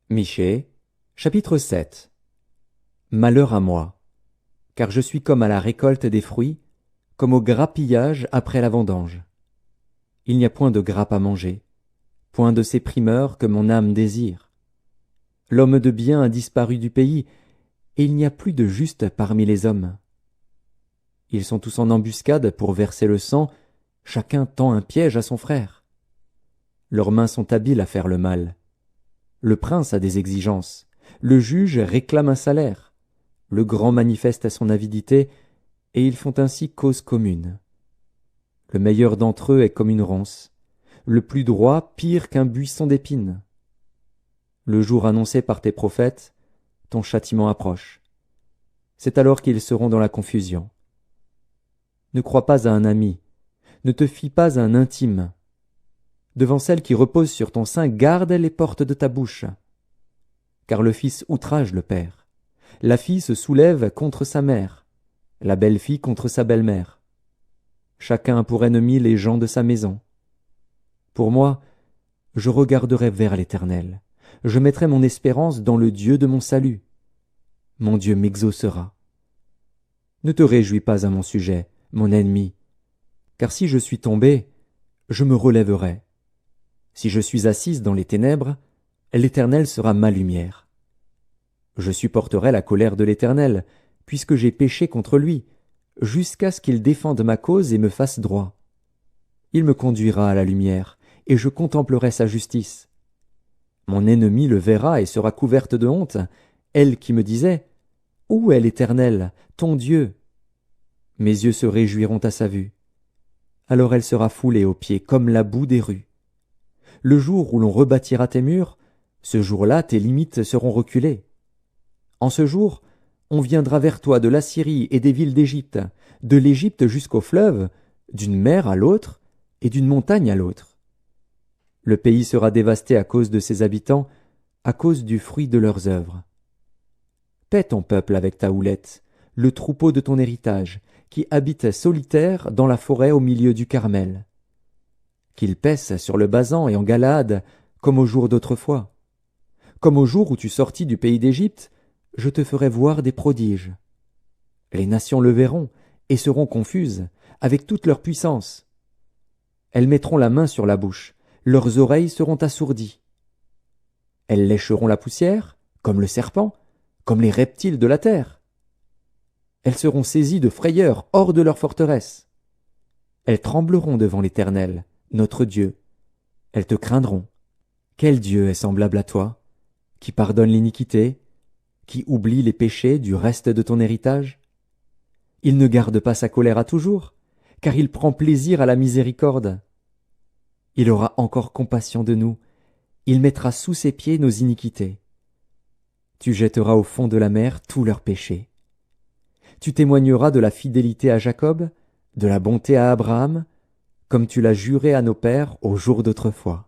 Michée, chapitre 7. Malheur à moi, car je suis comme à la récolte des fruits, comme au grappillage après la vendange. Il n'y a point de grappe à manger, point de ces primeurs que mon âme désire. L'homme de bien a disparu du pays, et il n'y a plus de juste parmi les hommes. Ils sont tous en embuscade pour verser le sang, chacun tend un piège à son frère. Leurs mains sont habiles à faire le mal. Le prince a des exigences, le juge réclame un salaire, le grand manifeste son avidité, et ils font ainsi cause commune. Le meilleur d'entre eux est comme une ronce, le plus droit pire qu'un buisson d'épines. Le jour annoncé par tes prophètes, ton châtiment approche. C'est alors qu'ils seront dans la confusion. Ne crois pas à un ami, ne te fie pas à un intime. Devant celle qui repose sur ton sein, garde les portes de ta bouche. Car le fils outrage le père, la fille se soulève contre sa mère, la belle-fille contre sa belle-mère. Chacun a pour ennemi les gens de sa maison. Pour moi, je regarderai vers l'Éternel, je mettrai mon espérance dans le Dieu de mon salut. Mon Dieu m'exaucera. Ne te réjouis pas à mon sujet, mon ennemi, car si je suis tombé, je me relèverai. Si je suis assise dans les ténèbres, l'Éternel sera ma lumière. Je supporterai la colère de l'Éternel, puisque j'ai péché contre lui, jusqu'à ce qu'il défende ma cause et me fasse droit. Il me conduira à la lumière, et je contemplerai sa justice. Mon ennemi le verra et sera couverte de honte, elle qui me disait « Où est l'Éternel, ton Dieu ?» Mes yeux se réjouiront à sa vue. Alors elle sera foulée aux pieds comme la boue des rues. Le jour où l'on rebâtira tes murs, ce jour-là tes limites seront reculées. En ce jour, on viendra vers toi de l'Assyrie et des villes d'Égypte, de l'Égypte jusqu'au fleuve, d'une mer à l'autre et d'une montagne à l'autre. Le pays sera dévasté à cause de ses habitants, à cause du fruit de leurs œuvres. Paie ton peuple avec ta houlette, le troupeau de ton héritage, qui habite solitaire dans la forêt au milieu du Carmel. Qu'il paisse sur le Basan et en Galaad, comme au jour d'autrefois. Comme au jour où tu sortis du pays d'Égypte, je te ferai voir des prodiges. Les nations le verront et seront confuses, avec toute leur puissance. Elles mettront la main sur la bouche, leurs oreilles seront assourdies. Elles lécheront la poussière, comme le serpent, comme les reptiles de la terre. Elles seront saisies de frayeur hors de leur forteresse. Elles trembleront devant l'Éternel, notre Dieu. Elles te craindront. Quel Dieu est semblable à toi, qui pardonne l'iniquité, qui oublie les péchés du reste de ton héritage? Il ne garde pas sa colère à toujours, car il prend plaisir à la miséricorde. Il aura encore compassion de nous, il mettra sous ses pieds nos iniquités. Tu jetteras au fond de la mer tous leurs péchés. Tu témoigneras de la fidélité à Jacob, de la bonté à Abraham, comme tu l'as juré à nos pères au jour d'autrefois.